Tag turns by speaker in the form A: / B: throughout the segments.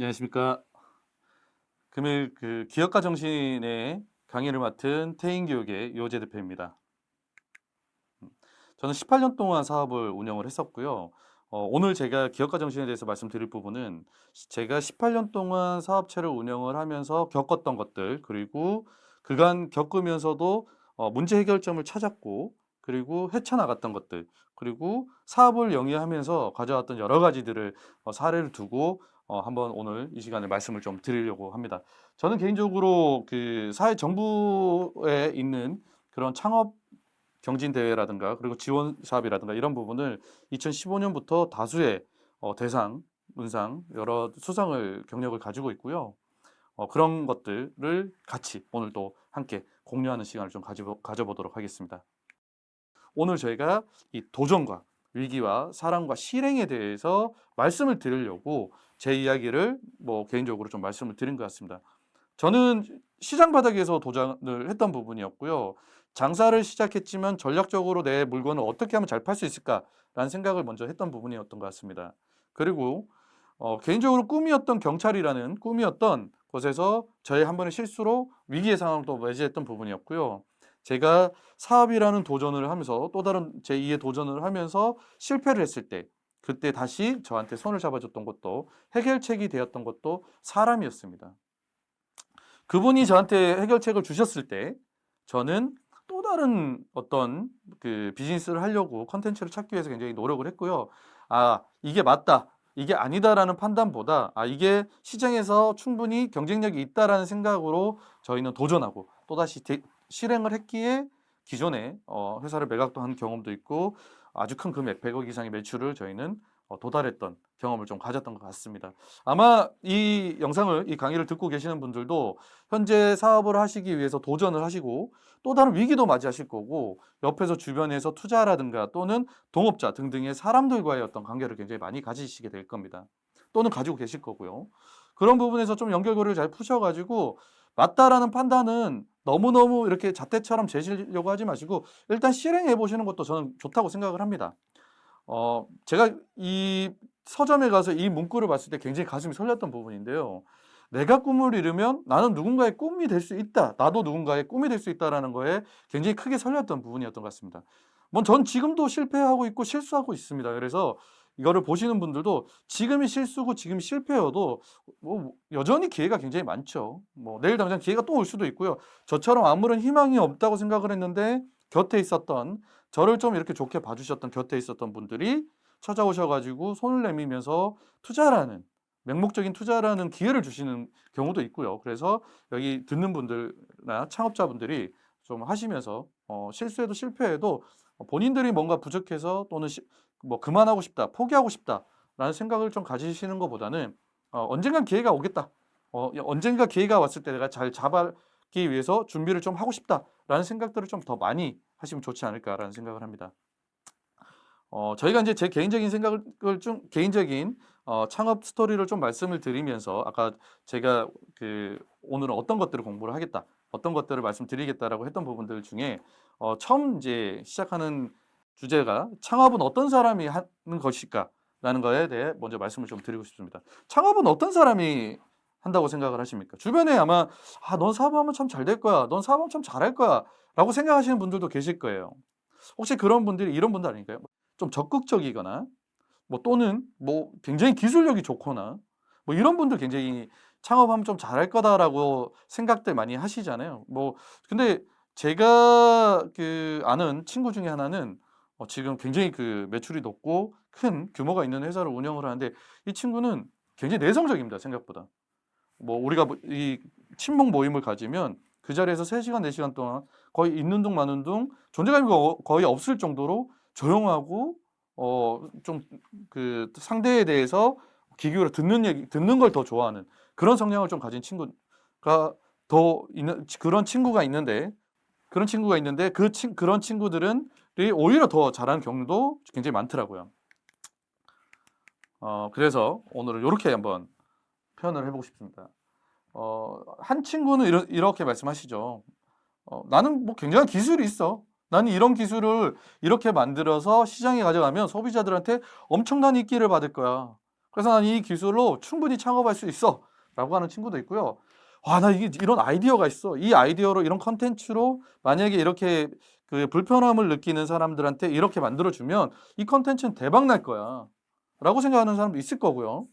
A: 안녕하십니까. 금일 기업가 정신의 강의를 맡은 태인교육의 요재 대표입니다. 저는 18년 동안 사업을 운영을 했었고요. 오늘 제가 기업가 정신에 대해서 말씀드릴 부분은 제가 18년 동안 사업체를 운영을 하면서 겪었던 것들, 그리고 그간 겪으면서도 문제 해결점을 찾았고, 그리고 헤쳐나갔던 것들, 그리고 사업을 영위하면서 가져왔던 여러 가지들을 사례를 두고 한번 오늘 이 시간에 말씀을 좀 드리려고 합니다. 저는 개인적으로 그 사회 정부에 있는 그런 창업 경진대회라든가 그리고 지원 사업이라든가 이런 부분을 2015년부터 다수의 대상, 문상, 여러 수상을 경력을 가지고 있고요. 그런 것들을 같이 오늘 또 함께 공유하는 시간을 좀 가져보도록 하겠습니다. 오늘 저희가 이 도전과 위기와 사랑과 실행에 대해서 말씀을 드리려고 제 이야기를 개인적으로 좀 말씀을 드린 것 같습니다. 저는 시장 바닥에서 도전을 했던 부분이었고요. 장사를 시작했지만 전략적으로 내 물건을 어떻게 하면 잘 팔 수 있을까라는 생각을 먼저 했던 부분이었던 것 같습니다. 그리고 개인적으로 꿈이었던 경찰이라는 꿈이었던 곳에서 저의 한 번의 실수로 위기의 상황을 또 맞이했던 부분이었고요. 제가 사업이라는 도전을 하면서 또 다른 제2의 도전을 하면서 실패를 했을 때 그때 다시 저한테 손을 잡아줬던 것도 해결책이 되었던 것도 사람이었습니다. 그분이 저한테 해결책을 주셨을 때 저는 또 다른 어떤 비즈니스를 하려고 컨텐츠를 찾기 위해서 굉장히 노력을 했고요. 이게 맞다. 이게 아니다라는 판단보다 이게 시장에서 충분히 경쟁력이 있다라는 생각으로 저희는 도전하고 또다시 실행을 했기에 기존에 회사를 매각도 한 경험도 있고 아주 큰 금액 100억 이상의 매출을 저희는 도달했던 경험을 좀 가졌던 것 같습니다. 아마 이 영상을, 이 강의를 듣고 계시는 분들도 현재 사업을 하시기 위해서 도전을 하시고 또 다른 위기도 맞이하실 거고 옆에서 주변에서 투자라든가 또는 동업자 등등의 사람들과의 어떤 관계를 굉장히 많이 가지시게 될 겁니다. 또는 가지고 계실 거고요. 그런 부분에서 좀 연결고리를 잘 푸셔가지고 맞다라는 판단은 너무너무 이렇게 잣대처럼 재시려고 하지 마시고 일단 실행해 보시는 것도 저는 좋다고 생각을 합니다. 제가 이 서점에 가서 이 문구를 봤을 때 굉장히 가슴이 설렜던 부분인데요. 내가 꿈을 이루면 나는 누군가의 꿈이 될 수 있다. 나도 누군가의 꿈이 될 수 있다라는 거에 굉장히 크게 설렜던 부분이었던 것 같습니다. 전 지금도 실패하고 있고 실수하고 있습니다. 그래서 이거를 보시는 분들도 지금이 실수고 지금이 실패여도 여전히 기회가 굉장히 많죠. 내일 당장 기회가 또 올 수도 있고요. 저처럼 아무런 희망이 없다고 생각을 했는데 곁에 있었던 저를 좀 이렇게 좋게 봐주셨던 곁에 있었던 분들이 찾아오셔가지고 손을 내밀면서 투자라는 맹목적인 투자라는 기회를 주시는 경우도 있고요. 그래서 여기 듣는 분들이나 창업자분들이 좀 하시면서 실수해도 실패해도 본인들이 뭔가 부족해서 또는 그만하고 싶다, 포기하고 싶다라는 생각을 좀 가지시는 것보다는 언젠간 기회가 오겠다. 언젠가 기회가 왔을 때 내가 잘 잡기 위해서 준비를 좀 하고 싶다라는 생각들을 좀 더 많이 하시면 좋지 않을까라는 생각을 합니다. 저희가 이제 제 개인적인 생각을 좀 개인적인 창업 스토리를 좀 말씀을 드리면서 아까 제가 오늘은 어떤 것들을 공부를 하겠다, 어떤 것들을 말씀드리겠다라고 했던 부분들 중에 처음 이제 시작하는 주제가 창업은 어떤 사람이 하는 것일까라는 거에 대해 먼저 말씀을 좀 드리고 싶습니다. 창업은 어떤 사람이 한다고 생각을 하십니까? 주변에 아마 넌 사업하면 참 잘 될 거야, 넌 사업하면 참 잘할 거야라고 생각하시는 분들도 계실 거예요. 혹시 그런 분들이 이런 분들 아닐까요? 좀 적극적이거나 또는 굉장히 기술력이 좋거나 이런 분들 굉장히 창업하면 좀 잘할 거다라고 생각들 많이 하시잖아요. 근데 제가 아는 친구 중에 하나는 지금 굉장히 매출이 높고 큰 규모가 있는 회사를 운영을 하는데 이 친구는 굉장히 내성적입니다, 생각보다. 우리가 이 친목 모임을 가지면 그 자리에서 3시간, 4시간 동안 거의 있는 둥 마는 둥 존재감이 거의 없을 정도로 조용하고 좀 상대에 대해서 귀 기울여 듣는 걸 더 좋아하는 그런 성향을 좀 가진 친구가 그런 친구가 있는데 그런 친구들은 오히려 더 잘하는 경우도 굉장히 많더라고요. 그래서 오늘은 이렇게 한번 표현을 해보고 싶습니다. 한 친구는 이렇게 말씀하시죠. 나는 굉장한 기술이 있어. 나는 이런 기술을 이렇게 만들어서 시장에 가져가면 소비자들한테 엄청난 인기를 받을 거야. 그래서 난 이 기술로 충분히 창업할 수 있어 라고 하는 친구도 있고요. 와, 나 이게 이런 아이디어가 있어. 이 아이디어로 이런 컨텐츠로 만약에 이렇게 그 불편함을 느끼는 사람들한테 이렇게 만들어주면 이 컨텐츠는 대박 날 거야 라고 생각하는 사람도 있을 거고요.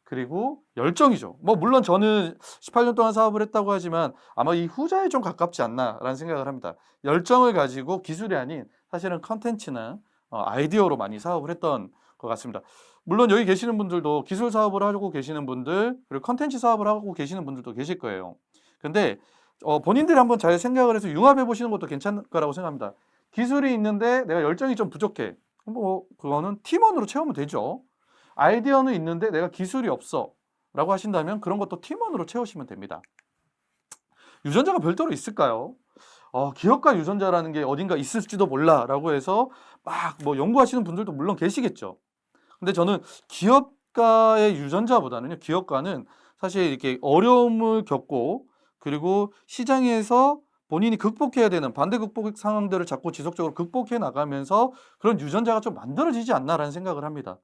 A: 그리고 열정이죠. 뭐 물론 저는 18년 동안 사업을 했다고 하지만 아마 이 후자에 좀 가깝지 않나라는 생각을 합니다. 열정을 가지고 기술이 아닌 사실은 컨텐츠나 아이디어로 많이 사업을 했던 것 같습니다. 물론 여기 계시는 분들도 기술 사업을 하고 계시는 분들, 그리고 컨텐츠 사업을 하고 계시는 분들도 계실 거예요. 근데 본인들이 한번 잘 생각을 해서 융합해 보시는 것도 괜찮을 거라고 생각합니다. 기술이 있는데 내가 열정이 좀 부족해. 뭐 그거는 팀원으로 채우면 되죠. 아이디어는 있는데 내가 기술이 없어 라고 하신다면 그런 것도 팀원으로 채우시면 됩니다. 유전자가 별도로 있을까요? 기업가 유전자라는 게 어딘가 있을지도 몰라 라고 해서 막 뭐 연구하시는 분들도 물론 계시겠죠. 근데 저는 기업가의 유전자보다는요, 기업가는 사실 이렇게 어려움을 겪고 그리고 시장에서 본인이 극복해야 되는 반대 극복 상황들을 자꾸 지속적으로 극복해 나가면서 그런 유전자가 좀 만들어지지 않나라는 생각을 합니다.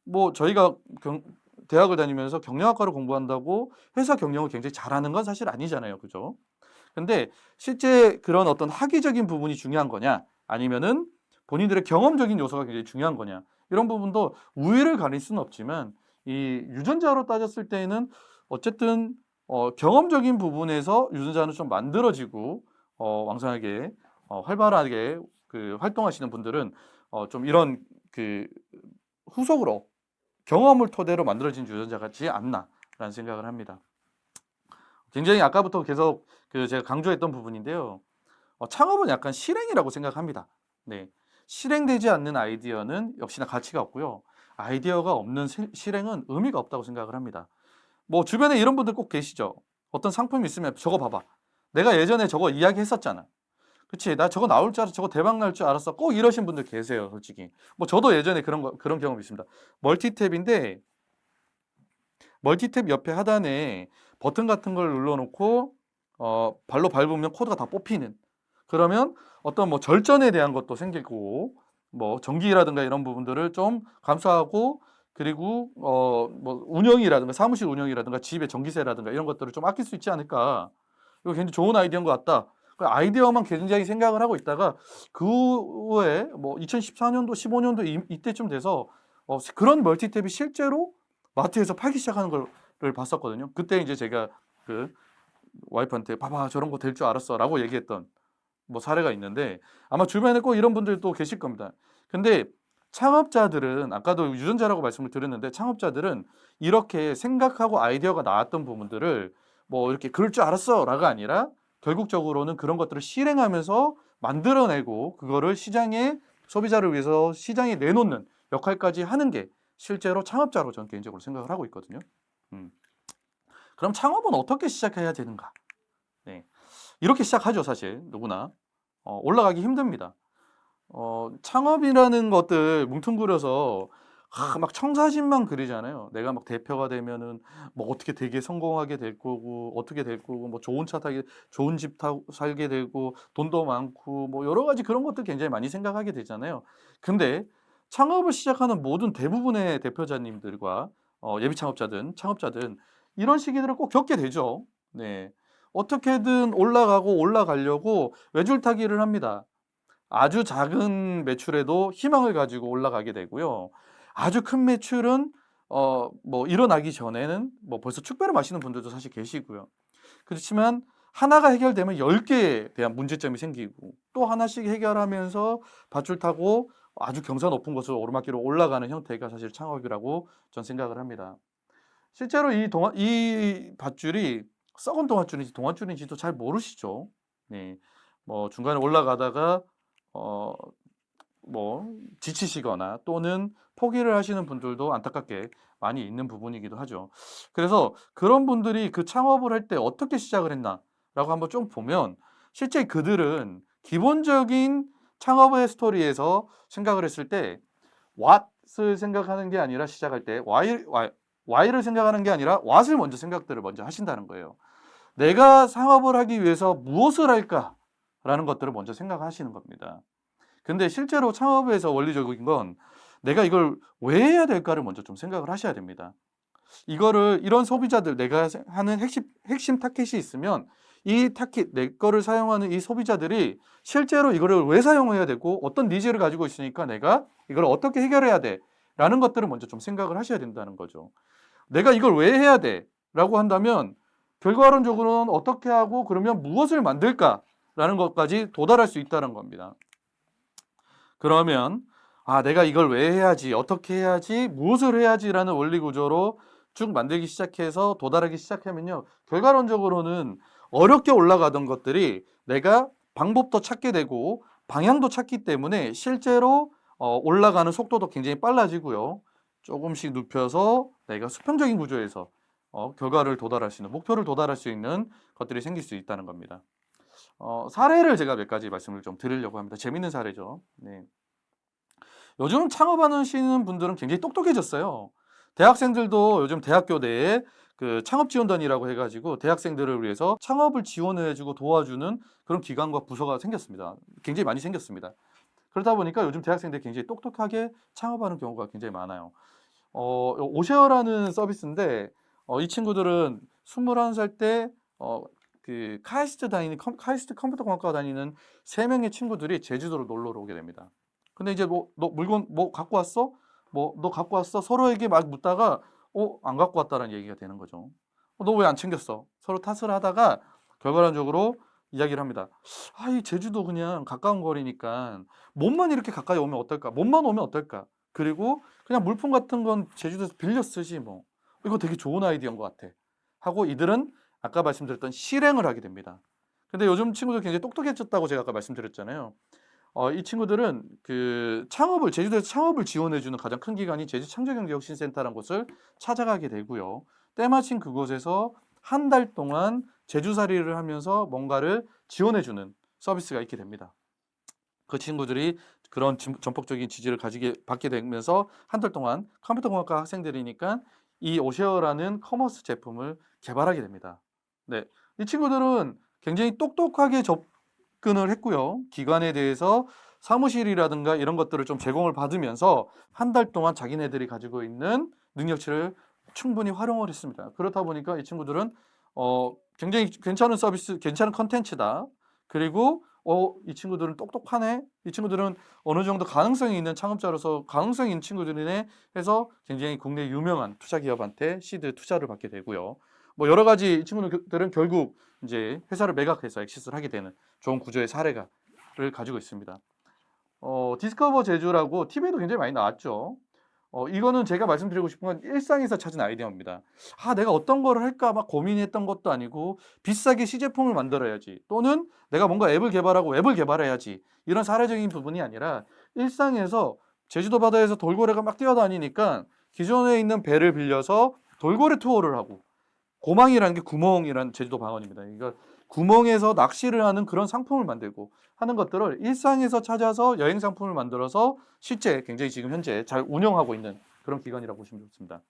A: 뭐 저희가 대학을 다니면서 경영학과를 공부한다고 회사 경영을 굉장히 잘하는 건 사실 아니잖아요. 그죠? 근데 실제 그런 어떤 학위적인 부분이 중요한 거냐, 아니면은 본인들의 경험적인 요소가 굉장히 중요한 거냐, 이런 부분도 우위를 가릴 수는 없지만 이 유전자로 따졌을 때에는 어쨌든 경험적인 부분에서 유전자는 좀 만들어지고 왕성하게 활발하게 그 활동하시는 분들은 좀 이런 그 후속으로 경험을 토대로 만들어진 유전자 같지 않나라는 생각을 합니다. 굉장히 아까부터 계속 그 제가 강조했던 부분인데요. 창업은 약간 실행이라고 생각합니다. 네. 실행되지 않는 아이디어는 역시나 가치가 없고요. 아이디어가 없는 실행은 의미가 없다고 생각을 합니다. 뭐 주변에 이런 분들 꼭 계시죠. 어떤 상품이 있으면 저거 봐봐. 내가 예전에 저거 이야기했었잖아. 그치, 나 저거 나올 줄 알았어. 저거 대박 날 줄 알았어. 꼭 이러신 분들 계세요, 솔직히. 뭐 저도 예전에 그런 경험이 있습니다. 멀티탭인데 멀티탭 옆에 하단에 버튼 같은 걸 눌러놓고 발로 밟으면 코드가 다 뽑히는, 그러면 어떤 뭐 절전에 대한 것도 생기고 뭐 전기라든가 이런 부분들을 좀 감소하고, 그리고 뭐 운영이라든가 사무실 운영이라든가 집의 전기세라든가 이런 것들을 좀 아낄 수 있지 않을까. 이거 굉장히 좋은 아이디어인 것 같다. 그 아이디어만 굉장히 생각을 하고 있다가 그 후에 뭐 2014년도 15년도 이때쯤 돼서 그런 멀티탭이 실제로 마트에서 팔기 시작하는 걸 봤었거든요. 그때 이제 제가 그 와이프한테 봐봐 저런 거 될 줄 알았어 라고 얘기했던 뭐 사례가 있는데, 아마 주변에 꼭 이런 분들도 계실 겁니다. 근데 창업자들은 아까도 유전자라고 말씀을 드렸는데, 창업자들은 이렇게 생각하고 아이디어가 나왔던 부분들을 뭐 이렇게 그럴 줄 알았어 라가 아니라 결국적으로는 그런 것들을 실행하면서 만들어내고 그거를 시장에, 소비자를 위해서 시장에 내놓는 역할까지 하는 게 실제로 창업자로 저는 개인적으로 생각을 하고 있거든요. 그럼 창업은 어떻게 시작해야 되는가? 네. 이렇게 시작하죠, 사실 누구나. 올라가기 힘듭니다. 창업이라는 것들 뭉뚱그려서 막 청사진만 그리잖아요. 내가 막 대표가 되면은 뭐 어떻게 되게 성공하게 될 거고, 어떻게 될 거고, 뭐 좋은 차 타게, 좋은 집 타고 살게 되고, 돈도 많고, 뭐 여러 가지 그런 것들 굉장히 많이 생각하게 되잖아요. 근데 창업을 시작하는 모든 대부분의 대표자님들과 예비 창업자든 이런 시기들을 꼭 겪게 되죠. 네. 어떻게든 올라가고 올라가려고 외줄타기를 합니다. 아주 작은 매출에도 희망을 가지고 올라가게 되고요. 아주 큰 매출은 뭐 일어나기 전에는 뭐 벌써 축배를 마시는 분들도 사실 계시고요. 그렇지만 하나가 해결되면 10개에 대한 문제점이 생기고, 또 하나씩 해결하면서 밧줄 타고 아주 경사 높은 곳으로 오르막길로 올라가는 형태가 사실 창업이라고 전 생각을 합니다. 실제로 이 밧줄이 썩은 동아줄인지 동아줄인지도 잘 모르시죠. 네. 뭐 중간에 올라가다가 어 뭐 지치시거나 또는 포기를 하시는 분들도 안타깝게 많이 있는 부분이기도 하죠. 그래서 그런 분들이 그 창업을 할 때 어떻게 시작을 했나라고 한번 좀 보면, 실제 그들은 기본적인 창업의 스토리에서 생각을 했을 때 what을 생각하는 게 아니라, 시작할 때 why를 생각하는 게 아니라 what을 먼저 생각들을 먼저 하신다는 거예요. 내가 창업을 하기 위해서 무엇을 할까라는 것들을 먼저 생각하시는 겁니다. 근데 실제로 창업에서 원리적인 건 내가 이걸 왜 해야 될까를 먼저 좀 생각을 하셔야 됩니다. 이런 소비자들, 내가 하는 핵심 타깃이 있으면 이 타깃, 내 거를 사용하는 이 소비자들이 실제로 이거를 왜 사용해야 되고 어떤 니즈를 가지고 있으니까 내가 이걸 어떻게 해결해야 돼 라는 것들을 먼저 좀 생각을 하셔야 된다는 거죠. 내가 이걸 왜 해야 돼 라고 한다면 결과론적으로는 어떻게 하고 그러면 무엇을 만들까 라는 것까지 도달할 수 있다는 겁니다. 그러면 내가 이걸 왜 해야지, 어떻게 해야지, 무엇을 해야지라는 원리 구조로 쭉 만들기 시작해서 도달하기 시작하면요, 결과론적으로는 어렵게 올라가던 것들이 내가 방법도 찾게 되고 방향도 찾기 때문에 실제로 올라가는 속도도 굉장히 빨라지고요. 조금씩 눕혀서 내가 수평적인 구조에서 결과를 도달할 수 있는, 목표를 도달할 수 있는 것들이 생길 수 있다는 겁니다. 사례를 제가 몇 가지 말씀을 좀 드리려고 합니다. 재밌는 사례죠. 네. 요즘 창업하시는 분들은 굉장히 똑똑해졌어요. 대학생들도 요즘 대학교 내에 그 창업지원단이라고 해가지고 대학생들을 위해서 창업을 지원해주고 도와주는 그런 기관과 부서가 생겼습니다. 굉장히 많이 생겼습니다. 그러다 보니까 요즘 대학생들이 굉장히 똑똑하게 창업하는 경우가 굉장히 많아요. 오셰어라는 서비스인데 이 친구들은 21살 때 그 카이스트 컴퓨터공학과 다니는 3명의 친구들이 제주도로 놀러 오게 됩니다. 근데 이제 너 물건 갖고 왔어? 너 갖고 왔어? 서로에게 막 묻다가 안 갖고 왔다라는 얘기가 되는 거죠. 너 왜 안 챙겼어? 서로 탓을 하다가 결과론적으로 이야기를 합니다. 이 제주도 그냥 가까운 거리니까 몸만 이렇게 가까이 오면 어떨까? 몸만 오면 어떨까? 그리고 그냥 물품 같은 건 제주도에서 빌려 쓰지 뭐. 이거 되게 좋은 아이디어인 것 같아. 하고 이들은 아까 말씀드렸던 실행을 하게 됩니다. 근데 요즘 친구들 굉장히 똑똑해졌다고 제가 아까 말씀드렸잖아요. 이 친구들은 제주도에서 창업을 지원해주는 가장 큰 기관이 제주창조경제혁신센터라는 곳을 찾아가게 되고요. 때마침 그곳에서 한 달 동안 제주살이를 하면서 뭔가를 지원해주는 서비스가 있게 됩니다. 그 친구들이 그런 전폭적인 지지를 받게 되면서 한 달 동안 컴퓨터공학과 학생들이니까 이 오셰어라는 커머스 제품을 개발하게 됩니다. 네, 이 친구들은 굉장히 똑똑하게 접근을 했고요. 기관에 대해서 사무실이라든가 이런 것들을 좀 제공을 받으면서 한 달 동안 자기네들이 가지고 있는 능력치를 충분히 활용을 했습니다. 그렇다 보니까 이 친구들은 굉장히 괜찮은 서비스, 괜찮은 컨텐츠다. 그리고 이 친구들은 똑똑하네. 이 친구들은 어느 정도 가능성이 있는 창업자로서 가능성이 있는 친구들이네 해서 굉장히 국내 유명한 투자 기업한테 시드 투자를 받게 되고요. 뭐 여러 가지 이 친구들은 결국 이제 회사를 매각해서 엑시스를 하게 되는 좋은 구조의 사례를 가지고 있습니다. 디스커버 제주라고 TV에도 굉장히 많이 나왔죠. 이거는 제가 말씀드리고 싶은 건 일상에서 찾은 아이디어입니다. 내가 어떤 거를 할까 막 고민했던 것도 아니고 비싸게 시제품을 만들어야지 또는 내가 뭔가 앱을 개발하고 웹을 개발해야지 이런 사례적인 부분이 아니라 일상에서 제주도 바다에서 돌고래가 막 뛰어다니니까 기존에 있는 배를 빌려서 돌고래 투어를 하고 고망이라는 게 구멍이라는 제주도 방언입니다. 그러니까 구멍에서 낚시를 하는 그런 상품을 만들고 하는 것들을 일상에서 찾아서 여행 상품을 만들어서 실제 굉장히 지금 현재 잘 운영하고 있는 그런 기관이라고 보시면 좋습니다.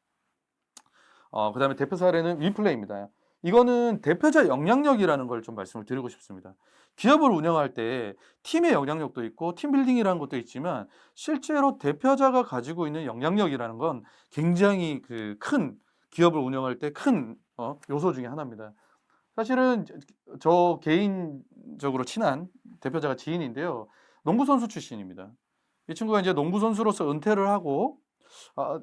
A: 그 다음에 대표 사례는 위플레이입니다. 이거는 대표자 영향력이라는 걸 좀 말씀을 드리고 싶습니다. 기업을 운영할 때 팀의 영향력도 있고 팀빌딩이라는 것도 있지만 실제로 대표자가 가지고 있는 영향력이라는 건 굉장히 큰 기업을 운영할 때 큰 요소 중에 하나입니다. 사실은 저 개인적으로 친한 대표자가 지인인데요. 농구 선수 출신입니다. 이 친구가 이제 농구 선수로서 은퇴를 하고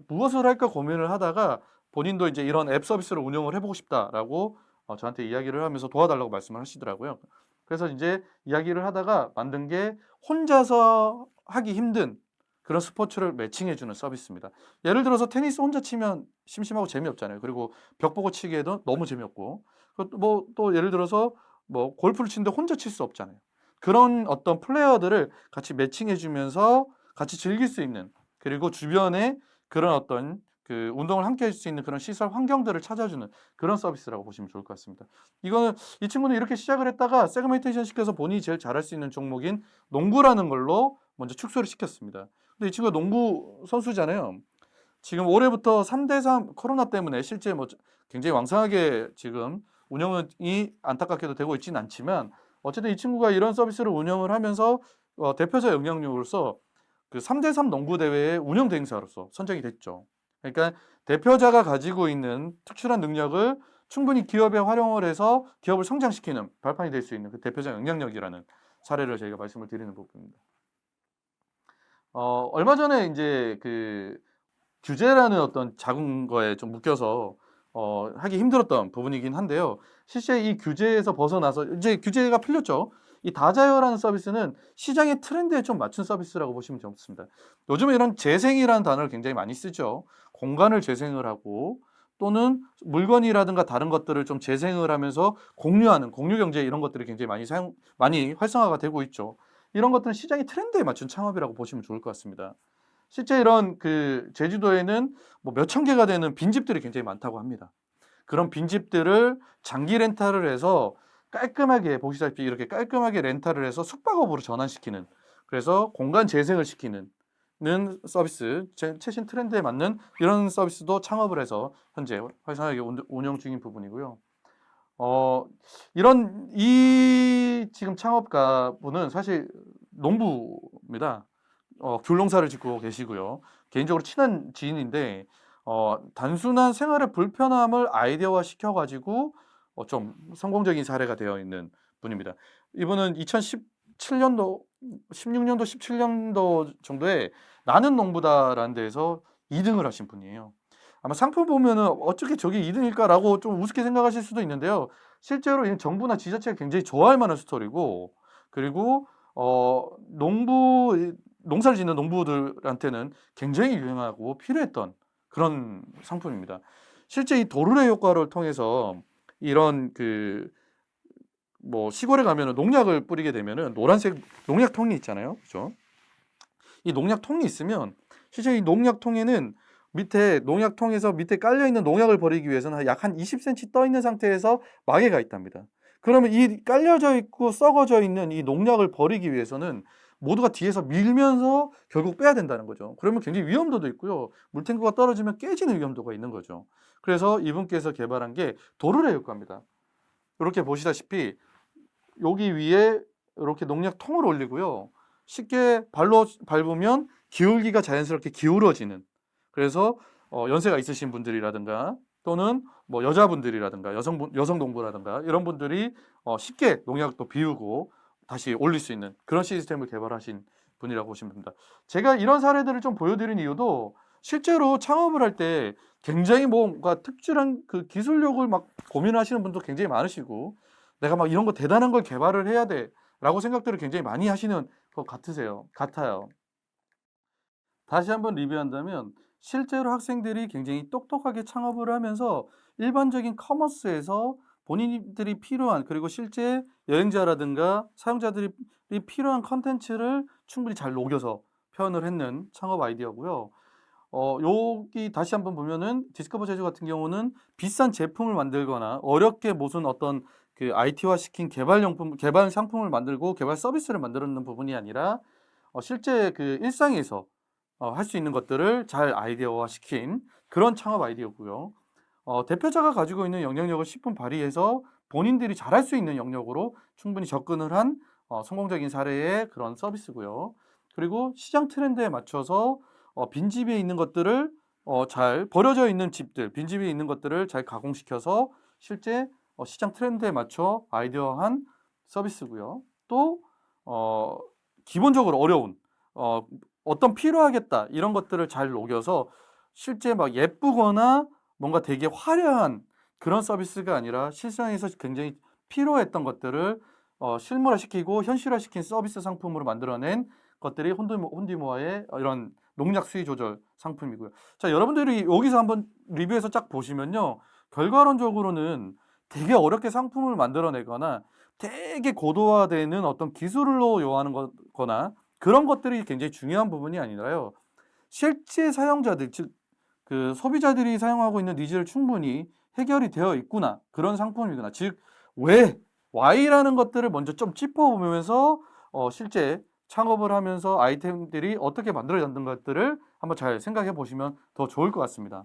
A: 무엇을 할까 고민을 하다가 본인도 이제 이런 앱 서비스를 운영을 해보고 싶다라고 저한테 이야기를 하면서 도와달라고 말씀을 하시더라고요. 그래서 이제 이야기를 하다가 만든 게 혼자서 하기 힘든 그런 스포츠를 매칭해주는 서비스입니다. 예를 들어서 테니스 혼자 치면 심심하고 재미없잖아요. 그리고 벽 보고 치기에도 너무 재미없고 또 예를 들어서 골프를 치는데 혼자 칠 수 없잖아요. 그런 어떤 플레이어들을 같이 매칭해주면서 같이 즐길 수 있는 그리고 주변에 그런 어떤 운동을 함께 할 수 있는 그런 시설 환경들을 찾아주는 그런 서비스라고 보시면 좋을 것 같습니다. 이 친구는 이렇게 시작을 했다가 세그멘테이션 시켜서 본인이 제일 잘할 수 있는 종목인 농구라는 걸로 먼저 축소를 시켰습니다. 근데 이 친구가 농구 선수잖아요. 지금 올해부터 3대3 코로나 때문에 실제 굉장히 왕성하게 지금 운영이 안타깝게도 되고 있지는 않지만 어쨌든 이 친구가 이런 서비스를 운영을 하면서 대표자 영향력으로서 그 3대3 농구 대회의 운영 대행사로서 선정이 됐죠. 그러니까 대표자가 가지고 있는 특출한 능력을 충분히 기업에 활용을 해서 기업을 성장시키는 발판이 될 수 있는 그 대표적 영향력이라는 사례를 저희가 말씀을 드리는 부분입니다. 얼마 전에 이제 그 규제라는 어떤 작은 거에 좀 묶여서 하기 힘들었던 부분이긴 한데요. 실제 이 규제에서 벗어나서 이제 규제가 풀렸죠. 이 다자여라는 서비스는 시장의 트렌드에 좀 맞춘 서비스라고 보시면 좋습니다. 요즘에 이런 재생이라는 단어를 굉장히 많이 쓰죠. 공간을 재생을 하고 또는 물건이라든가 다른 것들을 좀 재생을 하면서 공유하는 공유 경제 이런 것들이 굉장히 많이 활성화가 되고 있죠. 이런 것들은 시장의 트렌드에 맞춘 창업이라고 보시면 좋을 것 같습니다. 실제 이런 그 제주도에는 뭐 몇천 개가 되는 빈집들이 굉장히 많다고 합니다. 그런 빈집들을 장기 렌탈을 해서 깔끔하게 보시다시피 이렇게 깔끔하게 렌탈을 해서 숙박업으로 전환시키는, 그래서 공간 재생을 시키는 서비스, 최신 트렌드에 맞는 이런 서비스도 창업을 해서 현재 활성화하게 운영 중인 부분이고요. 이 지금 창업가분은 사실 농부입니다. 귤농사를 짓고 계시고요. 개인적으로 친한 지인인데 단순한 생활의 불편함을 아이디어화 시켜가지고 좀 성공적인 사례가 되어 있는 분입니다. 이분은 2017년도, 16년도, 17년도 정도에 나는 농부다라는 데에서 2등을 하신 분이에요. 아마 상품 보면은 어떻게 저게 2등일까라고 좀 우습게 생각하실 수도 있는데요. 실제로 이 정부나 지자체가 굉장히 좋아할 만한 스토리고, 그리고 농사를 짓는 농부들한테는 굉장히 유행하고 필요했던 그런 상품입니다. 실제 이 도르래 효과를 통해서 이런 뭐 시골에 가면은 농약을 뿌리게 되면은 노란색 농약통이 있잖아요. 그죠? 이 농약통이 있으면 실제 이 농약통에는 농약통에서 밑에 깔려 있는 농약을 버리기 위해서는 약 한 20cm 떠 있는 상태에서 마개가 있답니다. 그러면 이 깔려져 있고 썩어져 있는 이 농약을 버리기 위해서는 모두가 뒤에서 밀면서 결국 빼야 된다는 거죠. 그러면 굉장히 위험도도 있고요. 물탱크가 떨어지면 깨지는 위험도가 있는 거죠. 그래서 이분께서 개발한 게 도르래 효과입니다. 이렇게 보시다시피 여기 위에 이렇게 농약통을 올리고요. 쉽게 발로 밟으면 기울기가 자연스럽게 기울어지는, 그래서 연세가 있으신 분들이라든가 또는 뭐 여자분들이라든가 여성 농부라든가 이런 분들이 쉽게 농약도 비우고 다시 올릴 수 있는 그런 시스템을 개발하신 분이라고 보시면 됩니다. 제가 이런 사례들을 좀 보여드린 이유도 실제로 창업을 할 때 굉장히 뭔가 특출한 그 기술력을 막 고민하시는 분도 굉장히 많으시고, 내가 막 이런 거 대단한 걸 개발을 해야 돼라고 생각들을 굉장히 많이 하시는 것 같아요. 다시 한번 리뷰한다면 실제로 학생들이 굉장히 똑똑하게 창업을 하면서 일반적인 커머스에서 본인들이 필요한, 그리고 실제 여행자라든가 사용자들이 필요한 컨텐츠를 충분히 잘 녹여서 표현을 했는 창업 아이디어고요. 여기 다시 한번 보면은 디스커버 제주 같은 경우는 비싼 제품을 만들거나 어렵게 무슨 어떤 그 IT화 시킨 개발 상품을 만들고 개발 서비스를 만들었는 부분이 아니라 실제 그 일상에서 할 수 있는 것들을 잘 아이디어화 시킨 그런 창업 아이디어고요. 대표자가 가지고 있는 영향력을 10분 발휘해서 본인들이 잘할 수 있는 영역으로 충분히 접근을 한 성공적인 사례의 그런 서비스고요. 그리고 시장 트렌드에 맞춰서 빈집에 있는 것들을 잘 버려져 있는 집들, 빈집에 있는 것들을 잘 가공시켜서 실제 시장 트렌드에 맞춰 아이디어한 서비스고요. 또 기본적으로 어려운 어떤 필요하겠다 이런 것들을 잘 녹여서 실제 막 예쁘거나 뭔가 되게 화려한 그런 서비스가 아니라 실생에서 굉장히 필요했던 것들을 실물화시키고 현실화시킨 서비스 상품으로 만들어낸 것들이 혼디모아의 이런 농약 수위 조절 상품이고요. 자, 여러분들이 여기서 한번 리뷰해서 쫙 보시면요. 결과론적으로는 되게 어렵게 상품을 만들어내거나 되게 고도화되는 어떤 기술로 요하는 거나 그런 것들이 굉장히 중요한 부분이 아니라요. 실제 사용자들, 즉 그 소비자들이 사용하고 있는 니즈를 충분히 해결이 되어 있구나. 그런 상품이구나. 즉 왜, Y라는 것들을 먼저 좀 짚어보면서 실제 창업을 하면서 아이템들이 어떻게 만들어졌는 것들을 한번 잘 생각해 보시면 더 좋을 것 같습니다.